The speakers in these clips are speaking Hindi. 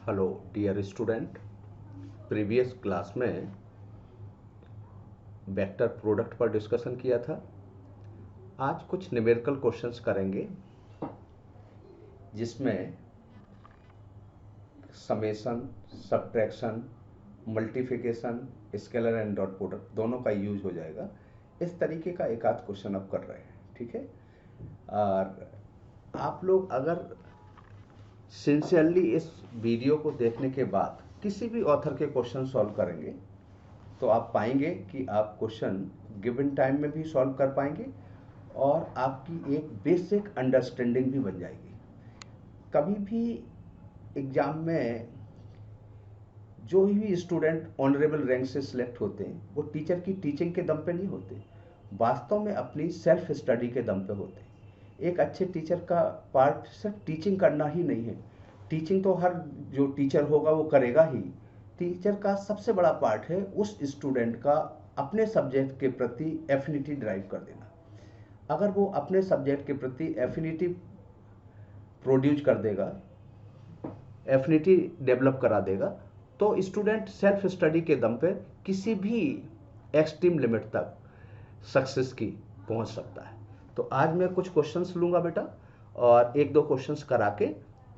Hello dear student. Previous class में वेक्टर प्रोडक्ट पर डिस्कशन किया था। आज कुछ न्यूमेरिकल क्वेश्चंस करेंगे जिसमें summation, subtraction, multiplication, scalar and dot product दोनों का यूज हो जाएगा। इस तरीके का एक आध क्वेश्चन अब कर रहे हैं, ठीक है। और आप लोग अगर सिंसियरली इस वीडियो को देखने के बाद किसी भी ऑथर के क्वेश्चन सॉल्व करेंगे तो आप पाएंगे कि आप क्वेश्चन गिवन टाइम में भी सॉल्व कर पाएंगे और आपकी एक बेसिक अंडरस्टैंडिंग भी बन जाएगी। कभी भी एग्जाम में जो भी स्टूडेंट ऑनरेबल रैंक से सिलेक्ट होते हैं वो टीचर की टीचिंग के दम पे नहीं होते, वास्तव में अपनी सेल्फ स्टडी के दम पे होते हैं। एक अच्छे टीचर का पार्ट सिर्फ टीचिंग करना ही नहीं है। टीचिंग तो हर जो टीचर होगा वो करेगा ही। टीचर का सबसे बड़ा पार्ट है उस स्टूडेंट का अपने सब्जेक्ट के प्रति एफिनिटी ड्राइव कर देना। अगर वो अपने सब्जेक्ट के प्रति एफिनिटी प्रोड्यूस कर देगा, एफिनिटी डेवलप करा देगा, तो स्टूडेंट सेल्फ स्टडी के दम पे किसी भी एक्सट्रीम लिमिट तक सक्सेस की पहुंच सकता है। तो आज मैं कुछ क्वेश्चंस लूंगा बेटा और एक दो क्वेश्चंस करा के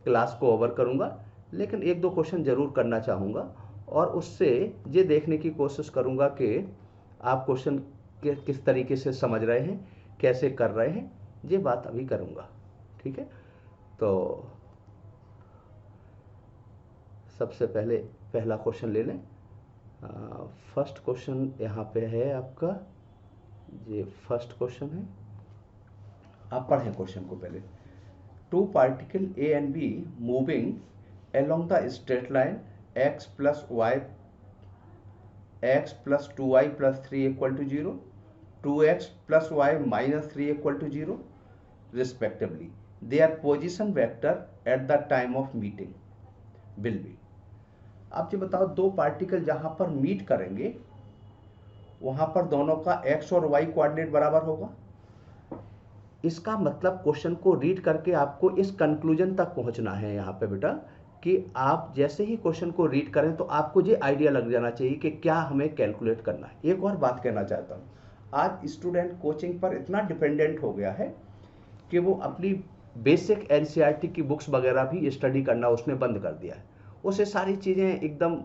क्लास को ओवर करूंगा, लेकिन एक दो क्वेश्चन जरूर करना चाहूँगा और उससे ये देखने की कोशिश करूंगा कि आप क्वेश्चन किस तरीके से समझ रहे हैं, कैसे कर रहे हैं, ये बात अभी करूंगा, ठीक है। तो सबसे पहले पहला क्वेश्चन ले लें। फर्स्ट क्वेश्चन यहाँ पे है आपका, ये फर्स्ट क्वेश्चन है। आप पढ़ें क्वेश्चन को पहले। Two particle A and B moving along the straight line x plus y x plus 2y plus 3 equal to 0, 2x plus y minus 3 equal to 0 respectively. Their position vector at the time of meeting will be। आप ये बताओ, दो पार्टिकल जहां पर मीट करेंगे वहां पर दोनों का x और y कोऑर्डिनेट बराबर होगा। इसका मतलब क्वेश्चन को रीड करके आपको इस कंक्लूजन तक पहुंचना है यहाँ पे बेटा कि आप जैसे ही क्वेश्चन को रीड करें तो आपको ये आइडिया लग जाना चाहिए कि क्या हमें कैलकुलेट करना है। एक और बात कहना चाहता हूँ, आज स्टूडेंट कोचिंग पर इतना डिपेंडेंट हो गया है कि वो अपनी बेसिक एनसीईआरटी की बुक्स वगैरह भी स्टडी करना उसने बंद कर दिया है। उसे सारी चीज़ें एकदम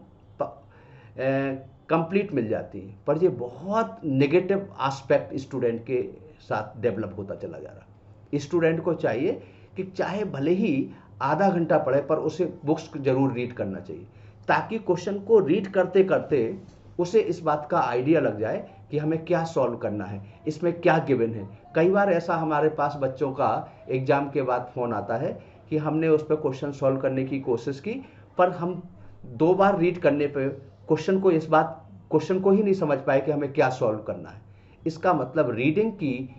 कंप्लीट मिल जाती हैं, पर ये बहुत नेगेटिव एस्पेक्ट स्टूडेंट के साथ डेवलप होता चला जा रहा। स्टूडेंट को चाहिए कि चाहे भले ही आधा घंटा पढ़े पर उसे बुक्स जरूर रीड करना चाहिए, ताकि क्वेश्चन को रीड करते करते उसे इस बात का आइडिया लग जाए कि हमें क्या सॉल्व करना है, इसमें क्या गिवन है। कई बार ऐसा हमारे पास बच्चों का एग्जाम के बाद फोन आता है कि हमने उस पर क्वेश्चन सॉल्व करने की कोशिश की, पर हम दो बार रीड करने पे क्वेश्चन को ही नहीं समझ पाए कि हमें क्या सॉल्व करना है। इसका मतलब रीडिंग की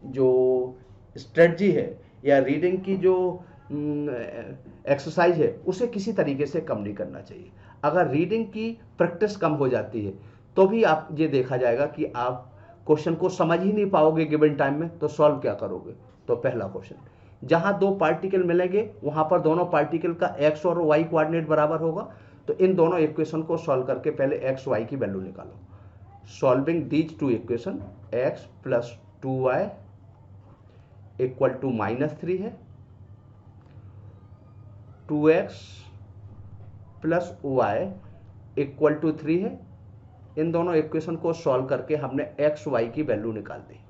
जो स्ट्रेटजी है या रीडिंग की जो एक्सरसाइज है उसे किसी तरीके से कम नहीं करना चाहिए। अगर रीडिंग की प्रैक्टिस कम हो जाती है तो भी आप ये देखा जाएगा कि आप क्वेश्चन को समझ ही नहीं पाओगे गिवन टाइम में, तो सॉल्व क्या करोगे। तो पहला क्वेश्चन, जहां दो पार्टिकल मिलेंगे वहां पर दोनों पार्टिकल का एक्स और वाई कोऑर्डिनेट बराबर होगा, तो इन दोनों इक्वेशन को सॉल्व करके पहले एक्स वाई की वैल्यू निकालो। Solving these two equation, X plus 2y equal to -3 है, 2x plus y equal to 3 है। इन दोनों इक्वेशन को सॉल्व करके हमने एक्स वाई की वैल्यू निकाल दी।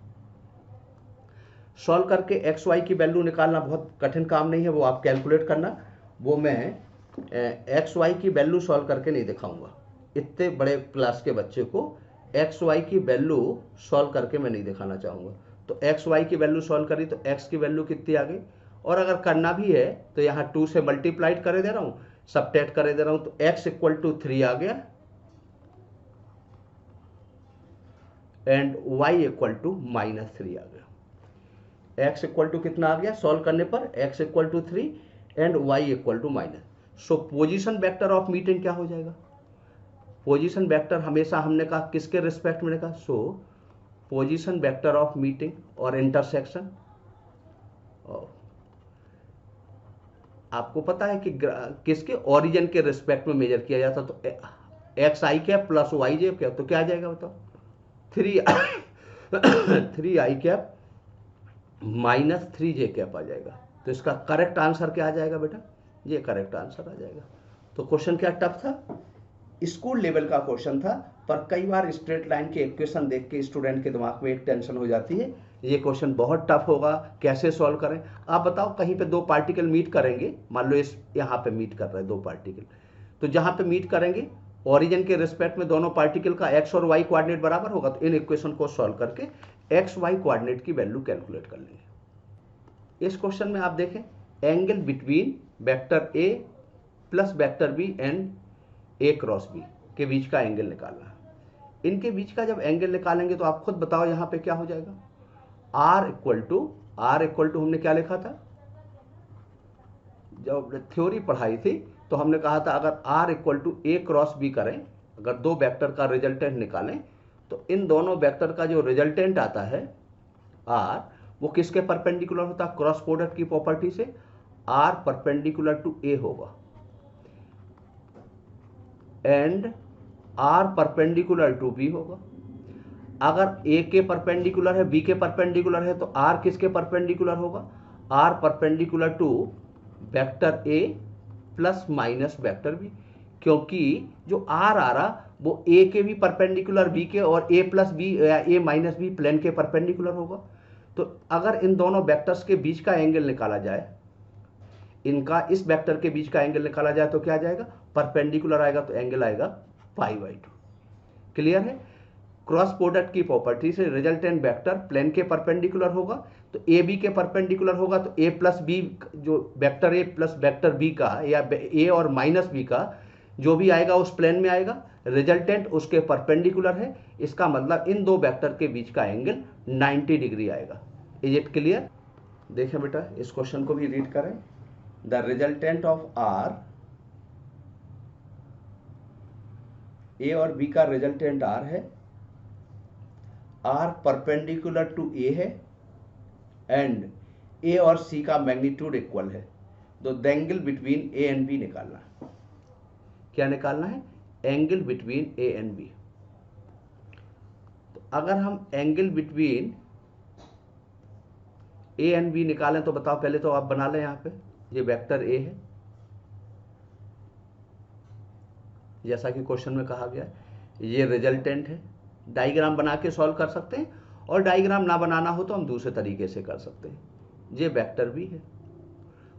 सॉल्व करके एक्स वाई की वैल्यू निकालना बहुत कठिन काम नहीं है, वो आप कैलकुलेट करना। वो मैं एक्स वाई की वैल्यू सॉल्व करके नहीं दिखाऊंगा। इतने बड़े क्लास के बच्चे को एक्स वाई की वैल्यू सॉल्व करके मैं नहीं दिखाना चाहूँगा। तो एक्स वाई की वैल्यू सॉल्व करी तो एक्स की वैल्यू कितनी आ गई, और अगर करना भी है तो यहाँ 2 से मल्टीप्लाइड करे दे रहा हूँ, सबट्रैक्ट करे दे रहा हूँ, तो x इक्वल टू 3 आ गया एंड y इक्वल टू -3 आ गया। x इक्वल टू कितना आ गया सॉल्व करने पर, x equal to 3 and y equal to -। So position vector of meeting क्या हो जाएगा। पोजीशन वेक्टर हमेशा हमने कहा किसके रिस्पेक्ट में कहा, सो पोजीशन वेक्टर ऑफ मीटिंग और इंटरसेक्शन आपको पता है कि किसके ओरिजिन के रिस्पेक्ट में मेजर किया जाता, तो एक्स आई कैप प्लस वाई जे कैप, तो क्या आ जाएगा बताओ, 3 आई कैप माइनस 3 जे कैप आ जाएगा। तो इसका करेक्ट आंसर क्या आ जाएगा बेटा, ये करेक्ट आंसर आ जाएगा। तो क्वेश्चन क्या टफ था, स्कूल लेवल का क्वेश्चन था, पर कई बार स्ट्रेट लाइन के इक्वेशन देख के स्टूडेंट के दिमाग में एक टेंशन हो जाती है, ये क्वेश्चन बहुत टफ होगा, कैसे सॉल्व करें। आप बताओ, कहीं पे दो पार्टिकल मीट करेंगे, मान लो इस यहाँ पे मीट कर रहे हैं दो पार्टिकल, तो जहां पे मीट करेंगे ओरिजिन के रिस्पेक्ट में दोनों पार्टिकल का एक्स और वाई कोऑर्डिनेट बराबर होगा, तो इन इक्वेशन को सॉल्व करके एक्स वाई कोऑर्डिनेट की वैल्यू कैलकुलेट कर लेंगे। इस क्वेश्चन में आप देखें, angle between vector A plus vector B and A cross B के बीच का एंगल निकालना है। इनके बीच का जब एंगल निकालेंगे तो आप खुद बताओ यहाँ पे क्या हो जाएगा, आर इक्वल टू हमने क्या लिखा था, जब थ्योरी पढ़ाई थी तो हमने कहा था अगर R equal to A cross B करें, अगर दो वेक्टर का रिजल्टेंट निकालें, तो इन दोनों वेक्टर का जो रिजल्टेंट आता है आर, वो किसके परपेंडिकुलर होता है, क्रॉस प्रोडक्ट की प्रॉपर्टी से आर परपेंडिकुलर टू ए होगा and R perpendicular to B होगा। अगर ए के परपेंडिकुलर है, बी के परपेंडिकुलर है, तो आर किसके परपेंडिकुलर होगा, R perpendicular to vector A plus minus vector B, क्योंकि जो आर आ रहा वो ए के भी परपेंडिकुलर बी के, और ए प्लस बी या ए माइनस बी प्लेन के परपेंडिकुलर होगा। तो अगर इन दोनों वेक्टर्स के बीच का एंगल निकाला जाए, इनका इस वेक्टर के बीच का एंगल निकाला जाए, तो क्या आ जाएगा, परपेंडिकुलर आएगा, तो एंगल आएगा π/2। क्लियर है। क्रॉस प्रोडक्ट की प्रॉपर्टी से रिजल्टेंट वेक्टर प्लेन के परपेंडिकुलर होगा, तो ए बी के परपेंडिकुलर होगा, तो ए प्लस बी, जो vector A plus vector B का या ए और माइनस बी का जो भी आएगा उस प्लेन में आएगा, रिजल्टेंट उसके परपेंडिकुलर है, इसका मतलब इन दो वेक्टर के बीच का एंगल 90 डिग्री आएगा। Is it clear. देखें बेटा, इस क्वेश्चन को भी रीड करें। द रिजल्टेंट ऑफ आर, ए और बी का रिजल्टेंट आर है, आर परपेंडिकुलर टू ए है एंड ए और सी का मैग्नीट्यूड इक्वल है, तो the angle between A and B निकालना है। क्या निकालना है, angle between A and B. तो अगर हम angle between A and B निकालें, तो बताओ, पहले तो आप बना लें, यहां पे ये वेक्टर ए है, जैसा कि क्वेश्चन में कहा गया, ये रिजल्टेंट है। डायग्राम बना के सॉल्व कर सकते हैं, और डायग्राम ना बनाना हो तो हम दूसरे तरीके से कर सकते हैं। ये वेक्टर भी है,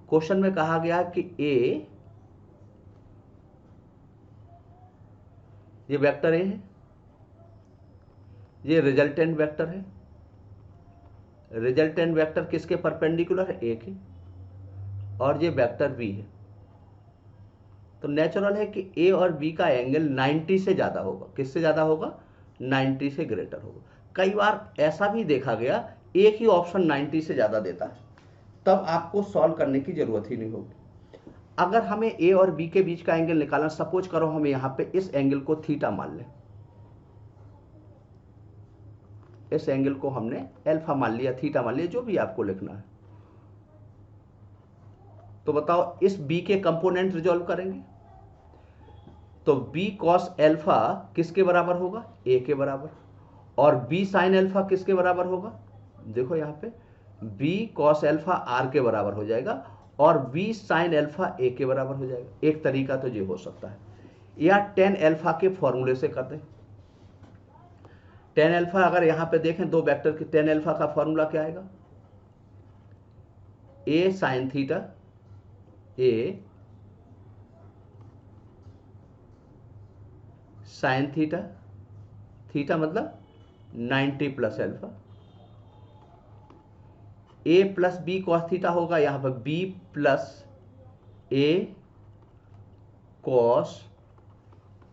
क्वेश्चन में कहा गया कि ए, ये वेक्टर ए है, ये रिजल्टेंट वेक्टर है। रिजल्टेंट वेक्टर किसके परपेंडिकुलर है, ए के, और ये वेक्टर बी है। तो नेचुरल है कि ए और बी का एंगल 90 से ज्यादा होगा। किससे ज्यादा होगा, 90 से ग्रेटर होगा। कई बार ऐसा भी देखा गया, एक ही ऑप्शन 90 से ज्यादा देता है, तब आपको सॉल्व करने की जरूरत ही नहीं होगी। अगर हमें ए और बी के बीच का एंगल निकालना, सपोज करो हम यहां पे इस एंगल को थीटा मान लें, इस एंगल को हमने अल्फा मान लिया, थीटा मान लिया, जो भी आपको लिखना है। तो बताओ, इस बी के कंपोनेंट रिजॉल्व करेंगे, तो b cos अल्फा किसके बराबर होगा, a के बराबर, और b sin अल्फा किसके बराबर होगा, देखो यहां पे b cos अल्फा r के बराबर हो जाएगा, और b sin अल्फा a के बराबर हो जाएगा। एक तरीका तो ये हो सकता है, या tan अल्फा के फॉर्मूले से कर दें। tan अल्फा अगर यहां पे देखें, दो वेक्टर के tan अल्फा का फॉर्मूला क्या आएगा, a sin theta, a sine theta, theta मतलब 90 प्लस अल्फा, ए प्लस बी कॉस थीटा होगा, यहां पर बी प्लस ए कॉस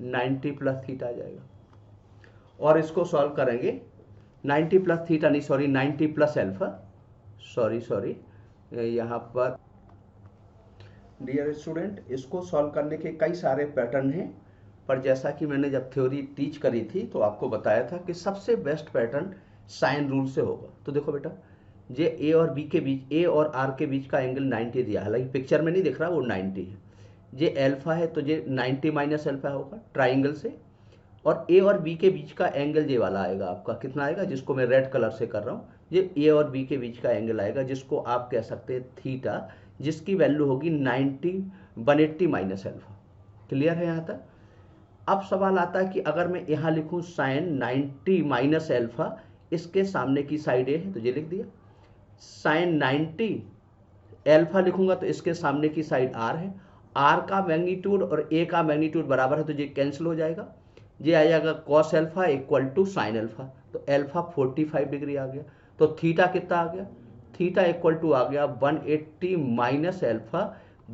90 प्लस थीटा आ जाएगा। और इसको सॉल्व करेंगे, 90 प्लस थीटा नहीं, सॉरी 90 प्लस अल्फा, सॉरी यहां पर डियर स्टूडेंट, इसको सॉल्व करने के कई सारे पैटर्न हैं, पर जैसा कि मैंने जब थ्योरी टीच करी थी तो आपको बताया था कि सबसे बेस्ट पैटर्न साइन रूल से होगा। तो देखो बेटा, ये ए और बी के बीच, ए और आर के बीच का एंगल 90 दिया, हालांकि पिक्चर में नहीं दिख रहा, वो 90 है। ये एल्फा है तो ये 90 माइनस एल्फा होगा ट्राइंगल से। और ए और बी के बीच का एंगल ये वाला आएगा आपका, कितना आएगा, जिसको मैं रेड कलर से कर रहा हूँ, ये ए और बी के बीच का एंगल आएगा, जिसको आप कह सकते हैं थीटा, जिसकी वैल्यू होगी 180 माइनस एल्फा। क्लियर है यहाँ तक? अब सवाल आता है कि अगर मैं यहाँ लिखूँ साइन 90 माइनस एल्फा, इसके सामने की साइड ए है तो ये लिख दिया, साइन 90 एल्फा लिखूंगा तो इसके सामने की साइड आर है, आर का मैग्नीट्यूड और ए का मैग्नीट्यूड बराबर है तो ये कैंसिल हो जाएगा, ये आ जाएगा cos alpha equal to sine alpha, तो एल्फा 45 डिग्री आ गया। तो थीटा कितना आ गया, थीटा इक्वल टू आ गया 180 माइनस एल्फा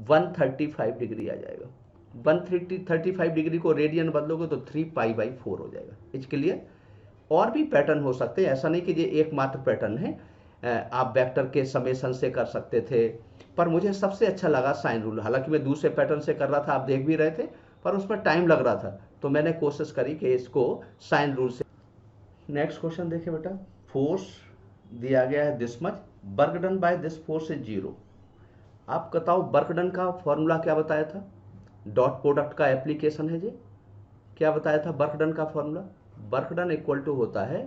135 डिग्री आ जाएगा। 135 डिग्री को रेडियन बदलोगे तो 3π/4 हो जाएगा। इसके लिए और भी पैटर्न हो सकते हैं, ऐसा नहीं कि ये एकमात्र पैटर्न है, आप वेक्टर के समेशन से कर सकते थे, पर मुझे सबसे अच्छा लगा साइन रूल। हालांकि मैं दूसरे पैटर्न से कर रहा था, आप देख भी रहे थे, पर उसमें टाइम लग रहा था, तो मैंने कोशिश करी कि इसको साइन रूल से। नेक्स्ट क्वेश्चन देखिए बेटा, फोर्स दिया गया है this much, work done by this force is 0। आप बताओ वर्क डन का फॉर्मूला क्या बताया था, डॉट प्रोडक्ट का एप्लीकेशन है जी, क्या बताया था वर्क डन का formula? Work done equal to होता है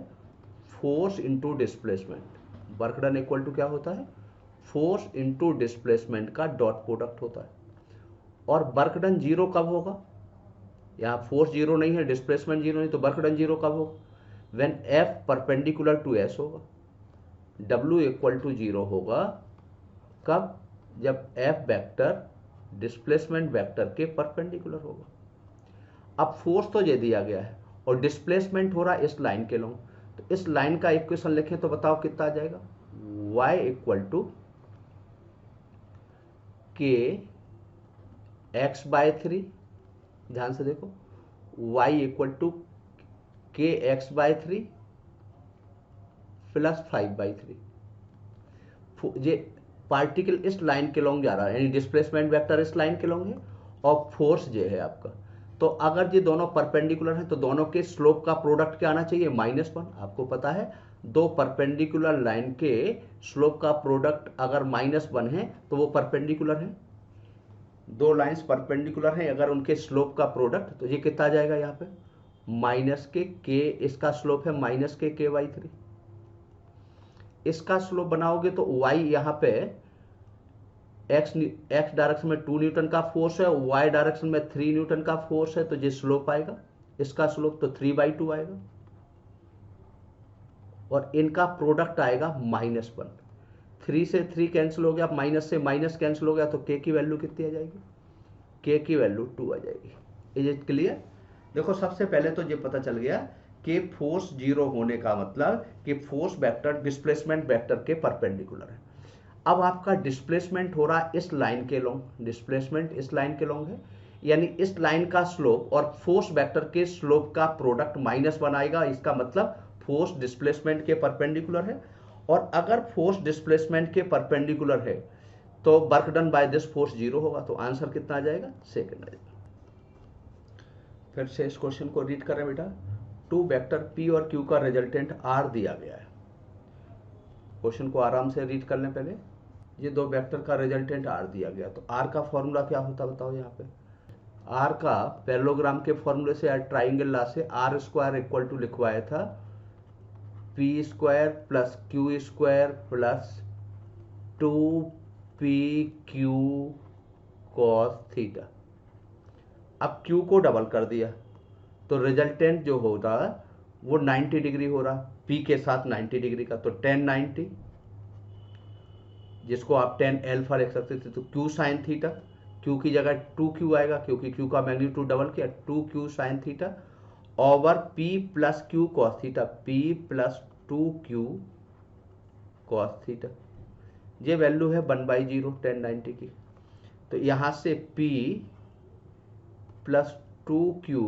force into displacement. Work done equal to क्या होता है, फोर्स इंटू डिस्प्लेसमेंट का डॉट प्रोडक्ट होता है। और वर्क डन 0 कब होगा, यहाँ फोर्स 0 नहीं है, डिस्प्लेसमेंट 0 नहीं, तो वर्क डन 0 कब होगा, when F perpendicular to S होगा। डब्ल्यू इक्वल टू 0 होगा कब, जब एफ वेक्टर डिस्प्लेसमेंट वेक्टर के परपेंडिकुलर होगा। अब फोर्स तो ये दिया गया है और डिस्प्लेसमेंट हो रहा है इस लाइन के लॉन्ग, तो इस लाइन का इक्वेशन लिखें तो बताओ कितना आ जाएगा, y इक्वल टू के एक्स बाय 3, ध्यान से देखो, y इक्वल टू के एक्स बाय 3 प्लस 5/3। ये पार्टिकल इस लाइन के लॉन्ग जा रहा है, यानी डिस्प्लेसमेंट वेक्टर इस लाइन के लॉन्ग है, और फोर्स ये है आपका। तो अगर ये दोनों परपेंडिकुलर हैं तो दोनों के स्लोप का प्रोडक्ट क्या आना चाहिए, -1। आपको पता है दो परपेंडिकुलर लाइन के स्लोप का प्रोडक्ट अगर -1 है तो वो परपेंडिकुलर है। दो लाइंस परपेंडिकुलर हैं, अगर उनके स्लोप का प्रोडक्ट, तो ये कितना आ जाएगा यहाँ पे, -के, इसका स्लोप है -के/3। इसका स्लोप बनाओगे तो y यहाँ पे x डायरेक्शन में 2 न्यूटन का फोर्स है, y डायरेक्शन में 3 न्यूटन का फोर्स है, तो ये स्लोप आएगा, इसका स्लोप तो 3/2 आएगा, और इनका प्रोडक्ट आएगा -1। 3 से 3 कैंसिल हो गया, माइनस से माइनस कैंसिल हो गया, तो k की वैल्यू कितनी आ जाएगी, k की वैल्यू 2 आ जाएगी। Is it clear? देखो सबसे पहले तो ये पता चल गया कि फोर्स 0 होने का मतलब कि फोर्स वेक्टर डिस्प्लेसमेंट वेक्टर के परपेंडिकुलर है। अब आपका डिस्प्लेसमेंट हो रहा है इस लाइन के लॉन्ग, डिस्प्लेसमेंट इस लाइन के लॉन्ग है, यानी इस लाइन का स्लोप और फोर्स वेक्टर के स्लोप का प्रोडक्ट -1 आएगा, इसका मतलब फोर्स डिस्प्लेसमेंट के परपेंडिकुलर है। और अगर फोर्स डिस्प्लेसमेंट के परपेंडिकुलर है तो work done by this force 0 होगा, तो आंसर कितना आ जाएगा, सेकंड आ जाएगा। फिर से इस क्वेश्चन को रीड करें बेटा, 2 वेक्टर p और q का रिजल्टेंट r दिया गया है। क्वेश्चन को आराम से रीड कर लें पहले, ये 2 वेक्टर का रिजल्टेंट r दिया गया, तो r का फॉर्मूला क्या होता बताओ। यहाँ पे r का पैरेललोग्राम के फॉर्मूले से, ट्राइंगल लॉ से r² इक्वल टू लिखवाया था p² plus q² plus 2pq cos theta. अब q को डबल कर दिया तो रिजल्टेंट जो होता है वो 90 डिग्री हो रहा, p के साथ 90 डिग्री का, तो tan 90, जिसको आप tan अल्फा लिख सकते थे, तो q साइन थीटा, q की जगह 2q आएगा क्योंकि q का मैग्नीट्यूड डबल किया, 2q sine theta over p plus q cos theta, p plus 2q cos theta. ये वैल्यू है 1/0 tan 90 की, तो यहां से p plus 2q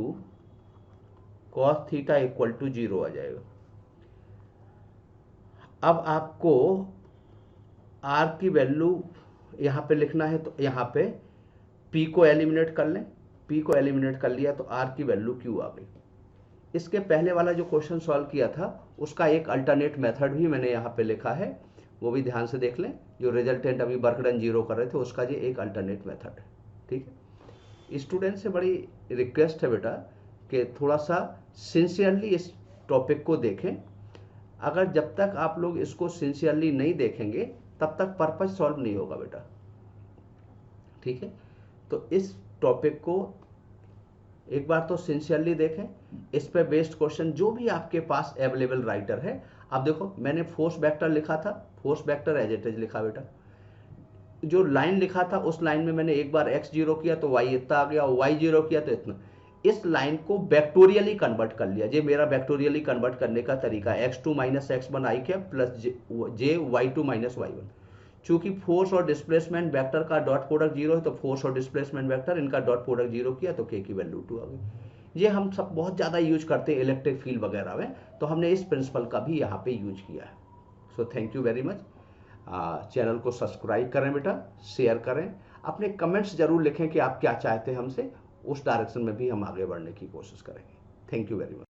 cos theta equal to 0 आ जाएगा। अब आपको r की वैल्यू यहाँ पे लिखना है, तो यहाँ पे p को एलिमिनेट कर लें, p को एलिमिनेट कर लिया तो r की वैल्यू q आ गई। इसके पहले वाला जो क्वेश्चन सॉल्व किया था उसका एक अल्टरनेट मेथड भी मैंने यहाँ पे लिखा है, वो भी ध्यान से देख लें। जो रिजल्टेंट अभी वर्क डन 0 कर रहे थे उसका ये एक अल्टरनेट मेथड है। ठीक है, स्टूडेंट से बड़ी रिक्वेस्ट है बेटा कि थोड़ा सा सिंसियरली इस टॉपिक को देखें। अगर जब तक आप लोग इसको सिंसियरली नहीं देखेंगे तब तक पर्पस सॉल्व नहीं होगा बेटा। ठीक है, तो इस टॉपिक को एक बार तो सिंसियरली देखें। इस पे बेस्ड क्वेश्चन जो भी आपके पास अवेलेबल राइटर है, आप देखो मैंने फोर्स वेक्टर लिखा था, force vector as it is लिखा बेटा। जो लाइन लिखा था उस लाइन में मैंने एक बार x 0 किया तो y इतना आ गया, और y 0 किया तो इतना। इस लाइन को वेक्टोरियली कन्वर्ट कर लिया। ये मेरा वेक्टोरियली कन्वर्ट करने का तरीका है। x2 minus x1 i cap plus J y2 minus y1। चूंकि फोर्स और डिस्प्लेसमेंट वेक्टर का डॉट प्रोडक्ट 0 है तो फोर्स और डिस्प्लेसमेंट वेक्टर इनका डॉट प्रोडक्ट 0 किया तो k की वैल्यू 2 आ गई। ये हम सब बहुत ज़्यादा यूज करते हैं इलेक्ट्रिक फील्ड वगैरह में, तो हमने इस प्रिंसिपल का भी यहाँ पे यूज किया है। So thank you very much. Channel को सब्सक्राइब करें बेटा, शेयर करें, अपने कमेंट्स जरूर लिखें कि आप क्या चाहते हैं हमसे, उस डायरेक्शन में भी हम आगे बढ़ने की कोशिश करेंगे। Thank you very much.